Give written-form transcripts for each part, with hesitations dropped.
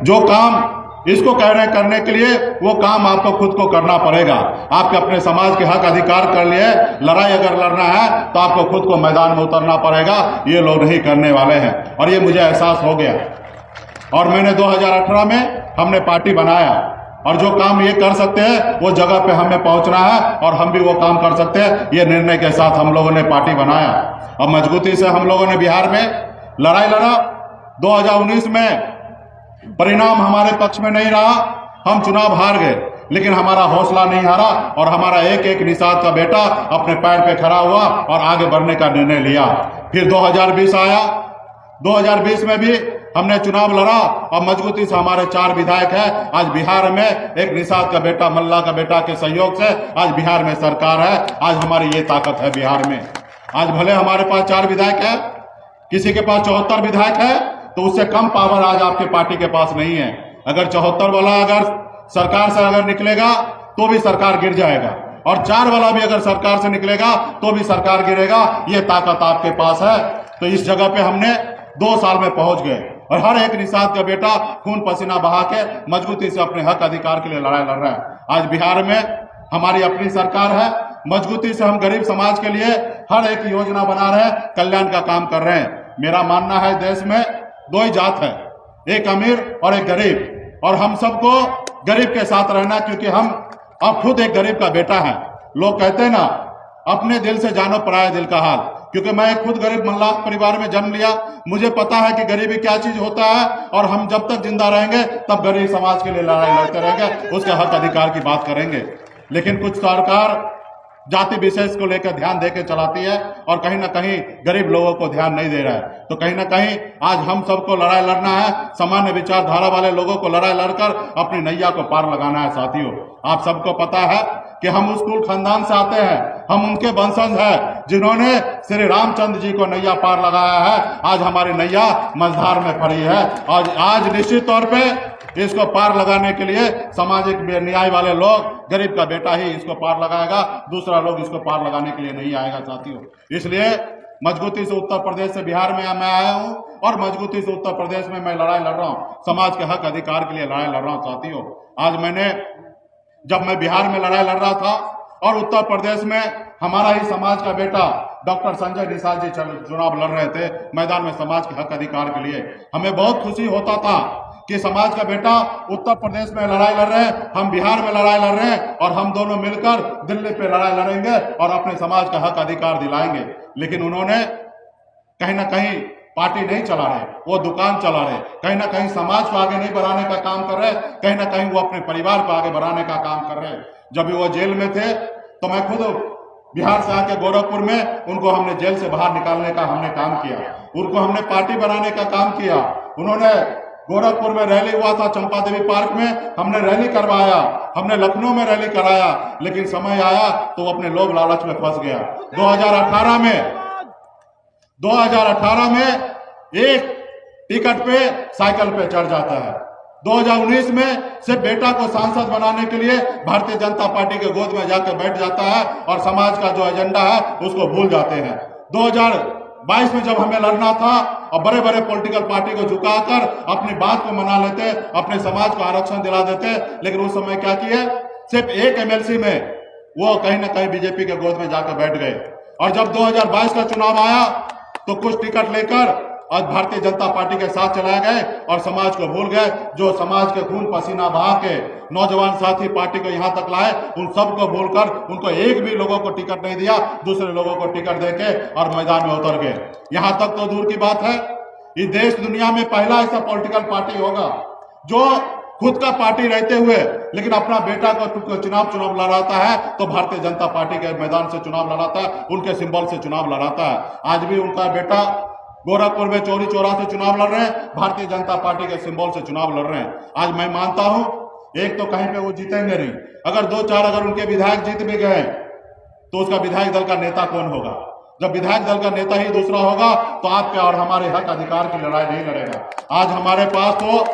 जो काम इसको कह रहे हैं करने के लिए, वो काम आपको खुद को करना पड़ेगा। आपके अपने समाज के हक अधिकार कर लिए, लड़ाई अगर लड़ना है तो आपको खुद को मैदान में उतरना पड़ेगा। ये लोग नहीं करने वाले हैं और ये मुझे एहसास हो गया। और मैंने 2018 में हमने पार्टी बनाया और जो काम ये कर सकते हैं वो जगह पे हमें पहुंचना है और हम भी वो काम कर सकते हैं। ये निर्णय के साथ हम लोगों ने पार्टी बनाया और मजबूती से हम लोगों ने बिहार में लड़ाई लड़ा। 2019 में परिणाम हमारे पक्ष में नहीं रहा, हम चुनाव हार गए, लेकिन हमारा हौसला नहीं हारा और हमारा एक एक निषाद का बेटा अपने पैर पे खड़ा हुआ और आगे बढ़ने का निर्णय लिया। फिर 2020 आया, 2020 में भी हमने चुनाव लड़ा और मजबूती से हमारे 4 विधायक हैं। आज बिहार में एक निषाद का बेटा, मल्ला का बेटा के सहयोग से आज बिहार में सरकार है। आज हमारी ये ताकत है बिहार में। आज भले हमारे पास 4 विधायक है, किसी के पास 74 विधायक है, तो उससे कम पावर आज आपके पार्टी के पास नहीं है। अगर 74 वाला अगर सरकार से अगर निकलेगा तो भी सरकार गिर जाएगा और 4 वाला भी अगर सरकार से निकलेगा तो भी सरकार गिरेगा। ये ताकत आपके पास है। तो इस जगह पे हमने 2 साल में पहुंच गए और हर एक निषाद का बेटा खून पसीना बहा के मजबूती से अपने हक अधिकार के लिए लड़ाई लड़ रहा है। आज बिहार में हमारी अपनी सरकार है, मजबूती से हम गरीब समाज के लिए हर एक योजना बना रहे हैं, कल्याण का काम कर रहे हैं। मेरा मानना है देश में 2 ही जात है, एक अमीर और एक गरीब, और हम सबको गरीब के साथ रहना, क्योंकि हम अब खुद एक गरीब का बेटा है। लोग कहते हैं ना, अपने दिल से जानो पराये दिल का हाल। क्योंकि मैं खुद गरीब मल्लाह परिवार में जन्म लिया, मुझे पता है कि गरीबी क्या चीज होता है और हम जब तक जिंदा रहेंगे तब गरीब समाज के लिए लड़ाई लड़ते रहेंगे, उसके हक अधिकार की बात करेंगे। लेकिन कुछ सरकार जाति विशेष को लेकर ध्यान देकर चलाती है और कहीं ना कहीं गरीब लोगों को ध्यान नहीं दे रहा है। तो कहीं ना कहीं आज हम सबको लड़ाई लड़ना है, सामान्य विचारधारा वाले लोगों को लड़ाई लड़कर अपनी नैया को पार लगाना है। साथियों, आप सबको पता है कि हम उस कुल खानदान से आते हैं, हम उनके वंशज हैं जिन्होंने श्री रामचंद्र जी को नैया पार लगाया है। आज हमारी नैया मझधार में पड़ी है और आज निश्चित तौर पे इसको पार लगाने के लिए सामाजिक न्याय वाले लोग, गरीब का बेटा ही इसको पार लगाएगा, दूसरा लोग इसको पार लगाने के लिए नहीं आएगा। साथियों, इसलिए मजबूती से उत्तर प्रदेश से बिहार में मैं आया हूं और मजबूती से उत्तर प्रदेश में मैं लड़ाई लड़ रहा हूं, समाज के हक अधिकार के लिए लड़ाई लड़ रहा हूं। साथियों, आज जब मैं बिहार में लड़ाई लड़ रहा था और उत्तर प्रदेश में हमारा ही समाज का बेटा डॉक्टर संजय निषाद जी चुनाव लड़ रहे थे मैदान में समाज के हक अधिकार के लिए, हमें बहुत खुशी होता था कि समाज का बेटा उत्तर प्रदेश में लड़ाई लड़ रहे हैं, हम बिहार में लड़ाई लड़ रहे हैं और हम दोनों मिलकर दिल्ली पे लड़ाई लड़ेंगे और अपने समाज का हक अधिकार दिलाएंगे। लेकिन उन्होंने कहीं ना कहीं पार्टी नहीं चला रहे, वो दुकान चला रहे, कहीं ना कहीं समाज को आगे नहीं बढ़ाने का काम कर रहे, कहीं ना कहीं वो अपने परिवार को आगे बढ़ाने का काम कर रहे। जब भी वो जेल में थे तो मैं खुद बिहार से आके गोरखपुर में उनको हमने जेल से बाहर निकालने का हमने काम किया, उनको हमने पार्टी बनाने का काम किया। उन्होंने गोरखपुर में रैली हुआ था, चंपा देवी पार्क में हमने रैली करवाया, हमने लखनऊ में रैली कराया, लेकिन समय आया तो वो अपने लोभ लालच में फंस गया। 2018 में एक टिकट पे साइकिल पे चढ़ जाता है। 2019 में सिर्फ बेटा को सांसद बनाने के लिए भारतीय जनता पार्टी के गोद में जाकर बैठ जाता है और समाज का जो एजेंडा है उसको भूल जाते हैं। 2022 में जब हमें लड़ना था और बड़े बड़े पॉलिटिकल पार्टी को झुकाकर अपनी बात को मना लेते, अपने समाज को आरक्षण दिला देते, लेकिन उस समय क्या किए, सिर्फ एक एमएलसी में वो कहीं ना कहीं बीजेपी के गोद में जाकर बैठ गए। और जब 2022 का चुनाव आया तो कुछ टिकट लेकर आज भारतीय जनता पार्टी के साथ चलाए गए और समाज को भूल गए। जो समाज के खून पसीना बहा के नौजवान साथी पार्टी को यहां तक लाए, उन सबको भूलकर उनको एक भी लोगों को टिकट नहीं दिया, दूसरे लोगों को टिकट देके और मैदान में उतर गए। यहां तक तो दूर की बात है, ये देश दुनिया में पहला ऐसा पॉलिटिकल पार्टी होगा जो खुद का पार्टी रहते हुए लेकिन अपना बेटा को चुनाव लड़ाता है तो भारतीय जनता पार्टी के मैदान से चुनाव लड़ाता है, उनके सिंबल से चुनाव लड़ाता है। आज भी उनका बेटा गोरखपुर में चोरी चोरा से चुनाव लड़ रहे हैं, भारतीय जनता पार्टी के सिंबल से चुनाव लड़ रहे हैं। आज मैं मानता हूं एक तो कहीं पे वो जीतेंगे नहीं, अगर 2-4 अगर उनके विधायक जीत भी गए तो उसका विधायक दल का नेता कौन होगा? जब विधायक दल का नेता ही दूसरा होगा तो आपके और हमारे हक अधिकार की लड़ाई नहीं लड़ेगा। आज हमारे पास तो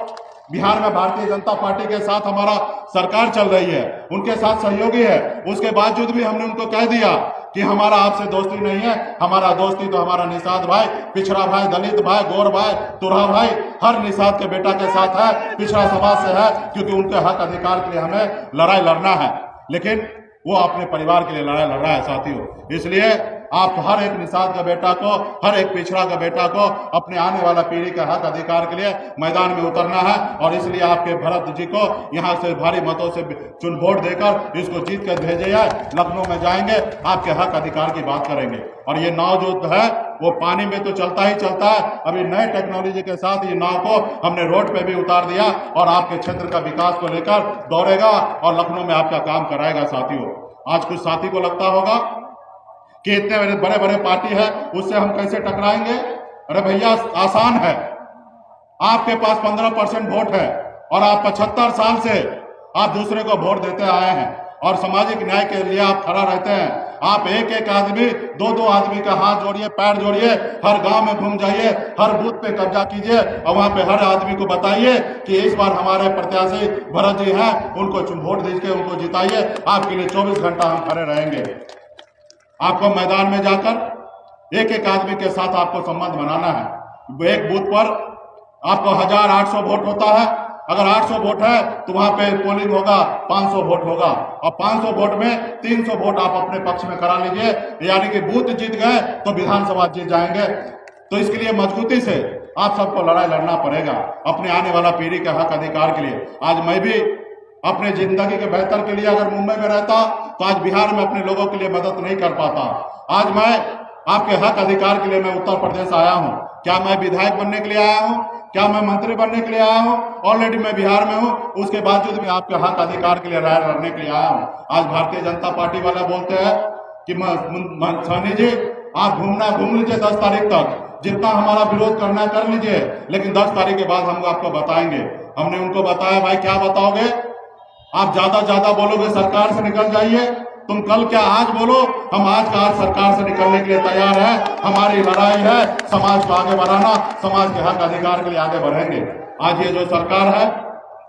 बिहार में भारतीय जनता पार्टी के साथ हमारा सरकार चल रही है, उनके साथ सहयोगी है, उसके बावजूद भी हमने उनको कह दिया कि हमारा आपसे दोस्ती नहीं है। हमारा दोस्ती तो हमारा निषाद भाई, पिछड़ा भाई, दलित भाई, गोर भाई, तुरहा भाई, हर निषाद के बेटा के साथ है, पिछड़ा समाज से है, क्योंकि उनके हक अधिकार के लिए हमें लड़ाई लड़ना है। लेकिन वो अपने परिवार के लिए लड़ाई लड़ रहा है साथियों। इसलिए आप हर एक निषाद का बेटा को, हर एक पिछड़ा का बेटा को अपने आने वाला पीढ़ी के हक अधिकार के लिए मैदान में उतरना है। और इसलिए आपके भरत जी को यहाँ से भारी मतों से चुन वोट देकर इसको जीत कर भेजे जाए। लखनऊ में जाएंगे, आपके हक अधिकार की बात करेंगे। और ये नाव जो है वो पानी में तो चलता ही चलता है, अभी नए टेक्नोलॉजी के साथ ये नाव को हमने रोड पे भी उतार दिया और आपके क्षेत्र का विकास को लेकर दौड़ेगा और लखनऊ में आपका काम कराएगा साथियों। आज कुछ साथी को लगता होगा कि इतने बड़े बड़े पार्टी है, उससे हम कैसे टकराएंगे। अरे भैया आसान है, आपके पास 15% वोट है और आप 75 साल से आप दूसरे को वोट देते आए हैं और सामाजिक न्याय के लिए आप खड़ा रहते हैं। आप एक एक आदमी, दो आदमी का हाथ जोड़िए, पैर जोड़िए, हर गांव में घूम जाइए, हर बूथ पे कब्जा कीजिए और वहां पे हर आदमी को बताइए कि इस बार हमारे प्रत्याशी भरत जी हैं, उनको वोट दीजिए, उनको जिताइए। आपके लिए 24 घंटा हम खड़े रहेंगे। आपको मैदान में जाकर एक एक आदमी के साथ आपको संबंध बनाना है। एक बूथ पर आपको 1800 वोट होता है, अगर 800 वोट है तो वहां पे पोलिंग होगा, 500 वोट होगा और 500 वोट में 300 वोट आप अपने पक्ष में करा लीजिए, यानी कि बूथ जीत गए तो विधानसभा जीत जाएंगे। तो इसके लिए मजबूती से आप सबको लड़ाई लड़ना पड़ेगा अपने आने वाला पीढ़ी के हक अधिकार के लिए। आज मैं भी अपने जिंदगी के बेहतर के लिए अगर मुंबई में रहता तो आज बिहार में अपने लोगों के लिए मदद नहीं कर पाता। आज मैं आपके हक अधिकार के लिए मैं उत्तर प्रदेश आया हूं। क्या मैं विधायक बनने के लिए आया हूं? क्या मैं मंत्री बनने के लिए आया हूं? ऑलरेडी मैं बिहार में हूं, उसके बावजूद भी आपके हक अधिकार के लिए लड़ाई लड़ने के लिए आया हूं। आज भारतीय जनता पार्टी वाले बोलते हैं कि सैनी जी आप घूम लीजिए 10 तारीख तक, जितना हमारा विरोध करना कर लीजिए, लेकिन 10 तारीख के बाद हम आपको बताएंगे। हमने उनको बताया भाई क्या बताओगे, आप ज्यादा बोलोगे सरकार से निकल जाइए, तुम कल क्या आज बोलो, हम आज का आज सरकार से निकलने के लिए तैयार हैं। हमारी लड़ाई है समाज को आगे बढ़ाना, समाज के हक अधिकार के लिए आगे बढ़ेंगे। आज ये जो सरकार है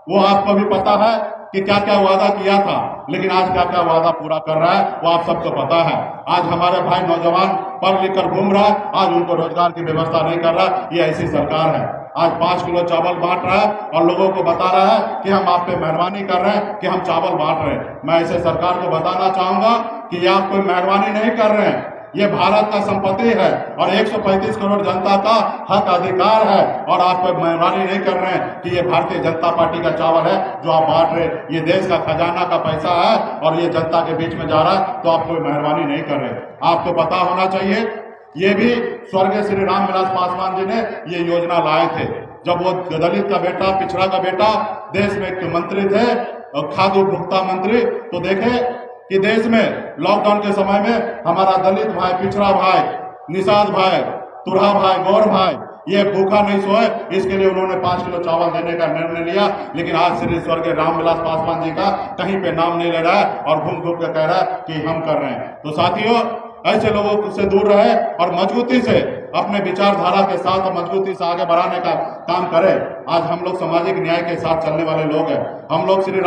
वो आपको भी पता है कि क्या क्या वादा किया था, लेकिन आज क्या क्या वादा पूरा कर रहा है वो आप सबको पता है। आज हमारे भाई नौजवान पढ़ लिख कर घूम रहा है, आज उनको रोजगार की व्यवस्था नहीं कर रहा। ये ऐसी सरकार है। आज 5 किलो चावल बांट रहा है और लोगों को बता रहा है कि हम आप पे मेहरबानी कर रहे हैं कि हम चावल बांट रहे हैं। मैं ऐसे सरकार को बताना चाहूंगा कि ये आप कोई मेहरबानी नहीं कर रहे हैं, ये भारत का संपत्ति है और 135 करोड़ जनता का हक अधिकार है और आप कोई मेहरबानी नहीं कर रहे हैं कि ये भारतीय जनता पार्टी का चावल है जो आप बांट रहे हैं। ये देश का खजाना का पैसा है और ये जनता के बीच में जा रहा है, तो आप कोई मेहरबानी नहीं कर रहे। आपको पता होना चाहिए ये भी स्वर्गीय श्री रामविलास पासवान जी ने ये योजना लाए थे जब वो दलित का बेटा, पिछड़ा का बेटा देश में एक मंत्री थे, खाद्य उपभोक्ता मंत्री। तो देखे कि देश में लॉकडाउन के समय में हमारा दलित भाई, पिछड़ा भाई, निषाद भाई, तुरहा भाई, गौर भाई ये भूखा नहीं सोए, इसके लिए उन्होंने 5 किलो चावल देने का निर्णय लिया। लेकिन आज श्री स्वर्गीय रामविलास पासवान जी का कहीं पे नाम नहीं ले रहा है और घूम घूम के कह रहा है कि हम कर रहे हैं। तो साथियों ऐसे लोगों से दूर रहे और मजबूती से अपने विचारधारा के साथ मजबूती से आगे बढ़ाने का काम करें। आज हम लोग सामाजिक न्याय के साथ चलने वाले लोग हैं। हम लोग श्री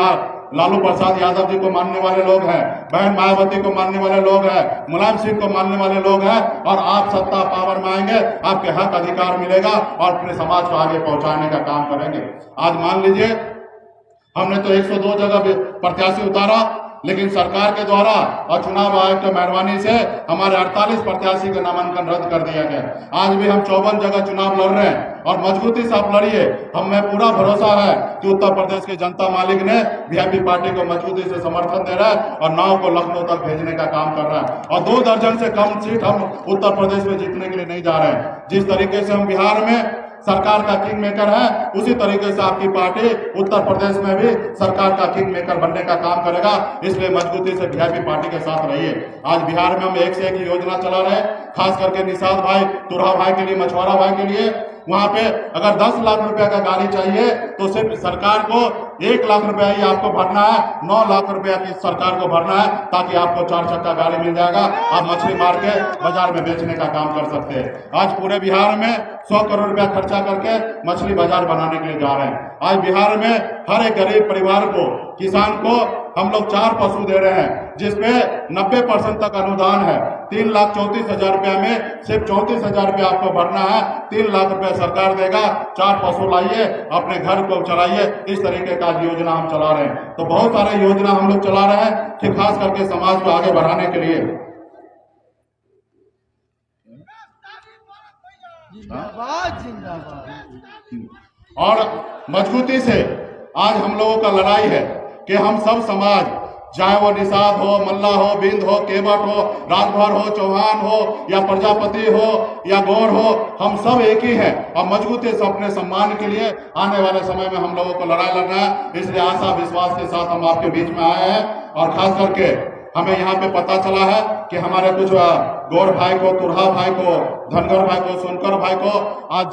लालू प्रसाद यादव जी को मानने वाले लोग हैं, बहन मायावती को मानने वाले लोग हैं, मुलायम सिंह को मानने वाले लोग हैं। और आप सत्ता पावर में आएंगे, आपके हक अधिकार मिलेगा और अपने समाज को आगे पहुंचाने का काम करेंगे। आज मान लीजिए हमने तो 102 जगह प्रत्याशी उतारा, लेकिन सरकार के द्वारा और चुनाव आयोग की मेहरबानी से हमारे 48 प्रत्याशी का नामांकन रद्द कर दिया गया। आज भी हम 54 जगह चुनाव लड़ रहे हैं और मजबूती से आप लड़िए। हमें पूरा भरोसा है कि उत्तर प्रदेश की जनता मालिक ने वीआईपी पार्टी को मजबूती से समर्थन दे रहा है और नाव को लखनऊ तक भेजने का काम कर रहा है। और 2 दर्जन से कम सीट हम उत्तर प्रदेश में जीतने के लिए नहीं जा रहे हैं। जिस तरीके से हम बिहार में सरकार का किंग मेकर है, उसी तरीके से आपकी पार्टी उत्तर प्रदेश में भी सरकार का किंग मेकर बनने का काम करेगा। इसलिए मजबूती से वीआईपी पार्टी के साथ रहिए। आज बिहार में हम एक से एक योजना चला रहे हैं, खास करके निषाद भाई, तुरहा भाई के लिए, मछुआरा भाई के लिए। वहां पे अगर 10 लाख रुपए का गाड़ी चाहिए तो सिर्फ सरकार को 1 लाख रुपया ही आपको भरना है, 9 लाख रुपया की सरकार को भरना है, ताकि आपको 4 चक्का गाड़ी मिल जाएगा। आप मछली मार के बाजार में बेचने का काम कर सकते हैं। आज पूरे बिहार में 100 करोड़ रुपया खर्चा करके मछली बाजार बनाने के लिए जा रहे हैं। आज बिहार में हर एक गरीब परिवार को किसान को हम लोग 4 पशु दे रहे हैं, जिसपे 90% तक अनुदान है। 3,34,000 रुपया में सिर्फ 34,000 रुपया आपको भरना है। 3 लाख रुपया सरकार देगा। 4 पशु लाइए, अपने घर को चलाइए। इस तरीके का योजना हम चला रहे हैं। तो बहुत सारे योजना हम लोग चला रहे हैं कि खास करके समाज को आगे बढ़ाने के लिए। जिंदाबाद जिंदाबाद। और मजबूती से आज हम लोगों का लड़ाई है कि हम सब समाज, चाहे वो निषाद हो, मल्ला हो, बिंद हो, केवट हो, राजभर हो, चौहान हो या प्रजापति हो या गौर हो, हम सब एक ही हैं। और मजबूती से अपने सम्मान के लिए आने वाले समय में हम लोगों को लड़ाई लड़ना है। इसलिए आशा विश्वास के साथ हम आपके बीच में आए हैं। और खास करके हमें यहाँ पे पता चला है कि हमारे कुछ गौर भाई को, तुरहा भाई को, धनगर भाई को, सोनकर भाई को आज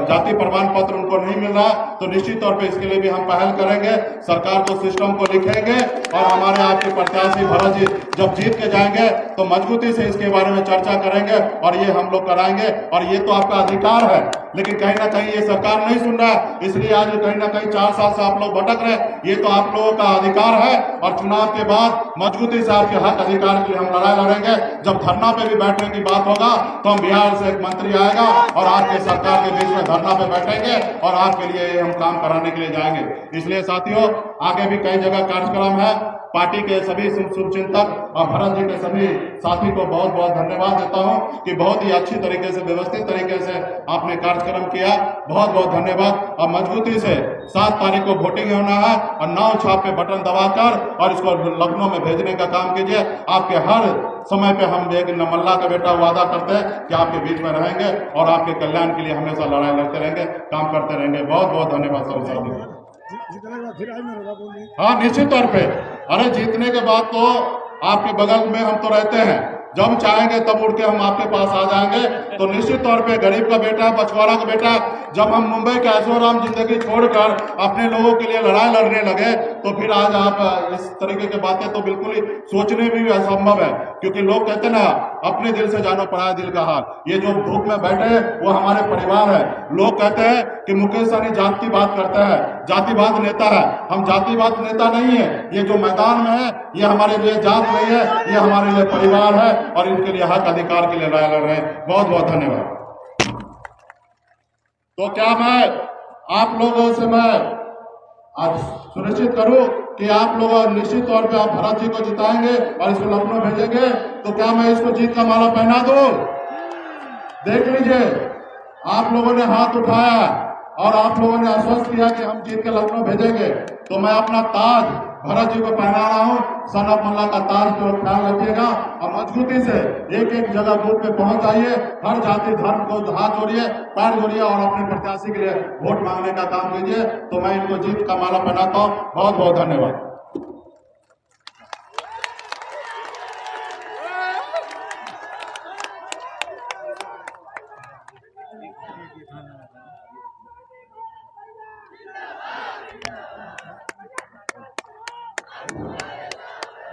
जाति प्रमाण पत्र उनको नहीं मिल रहा, तो निश्चित तौर पे इसके लिए भी हम पहल करेंगे। सरकार को सिस्टम को लिखेंगे और हमारे आपके प्रत्याशी भरत जी जब जीत के जाएंगे तो मजबूती से इसके बारे में चर्चा करेंगे और ये हम लोग कराएंगे। और ये तो आपका अधिकार है, लेकिन कहीं ना कहीं ये सरकार नहीं सुन रहा है, इसलिए आज कहीं ना कहीं 4 साल से आप लोग भटक रहे। ये तो आप लोगों का अधिकार है और चुनाव के बाद मजबूती से आपके हक अधिकार के लिए हम लड़ाई लड़ेंगे। जब धरना पे भी बैठने की बात होगा तो हम बिहार से एक मंत्री आएगा और आपके सरकार के बीच में धरना पे बैठेंगे और आपके लिए हम काम कराने के लिए जाएंगे। इसलिए साथियों, आगे भी कई जगह कार्यक्रम है। पार्टी के सभी शुभचिंतक और भरत जी के सभी साथी को बहुत बहुत धन्यवाद देता हूं कि बहुत ही अच्छी तरीके से, व्यवस्थित तरीके से आपने कार्यक्रम किया। बहुत बहुत धन्यवाद। और मजबूती से 7 तारीख को वोटिंग होना है और 9 छाप पे बटन दबाकर और इसको लखनऊ में भेजने का काम कीजिए। आपके हर समय पे हम एक नमल्ला का बेटा वादा करते हैं कि आपके बीच में रहेंगे और आपके कल्याण के लिए हमेशा लड़ाई लड़ते रहेंगे, काम करते रहेंगे। बहुत बहुत धन्यवाद सभी साथियों। हाँ, निश्चित तौर पे। अरे जीतने के बाद तो आपके बगल में हम तो रहते हैं, जब चाहेंगे तब उड़ के हम आपके पास आ जाएंगे। तो निश्चित तौर पे गरीब का बेटा, बछवाड़ा का बेटा, जब हम मुंबई के ऐशोआराम जिंदगी छोड़कर अपने लोगों के लिए लड़ाई लड़ने लगे तो फिर आज आप इस तरीके की बातें तो बिल्कुल ही सोचने भी असंभव है। क्योंकि लोग कहते ना, अपने दिल से जानो पराया दिल का हाल। ये जो धूप में बैठे हैं वो हमारे परिवार है। लोग कहते हैं कि मुकेश सहनी जात की बात करता है, जातिवाद नेता है। हम जातिवाद नेता नहीं है। ये जो मैदान में है ये हमारे लिए जात नहीं है, ये हमारे लिए परिवार है और इनके लिए हक अधिकार के लिए लड़ाई लड़ रहे हैं। बहुत बहुत धन्यवाद। तो क्या मैं आप लोगों से मैं आज सुनिश्चित करूं कि आप लोग निश्चित तौर पे आप भरत जी को जिताएंगे और इसको लखनऊ भेजेंगे। तो क्या मैं इसको जीत का माला पहना दूं? देख लीजिए, आप लोगों ने हाथ उठाया और आप लोगों ने आश्वस्त किया कि हम जीत के लखनऊ भेजेंगे। तो मैं अपना ताज भरत जी को पहना रहा हूं। सन ऑफ मल्ला का ताज को ख्याल रखिएगा और मजबूती से एक एक जगह बूथ पे पहुंच जाइए। हर जाति धर्म को हाथ जोड़िए, पैर जोड़िए और अपने प्रत्याशी के लिए वोट मांगने का काम कीजिए। तो मैं इनको जीत का माला पहनाता हूं। बहुत बहुत धन्यवाद।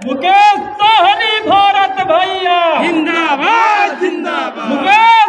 मुकेश सहनी भारत भैया जिंदाबाद जिंदाबाद। मुकेश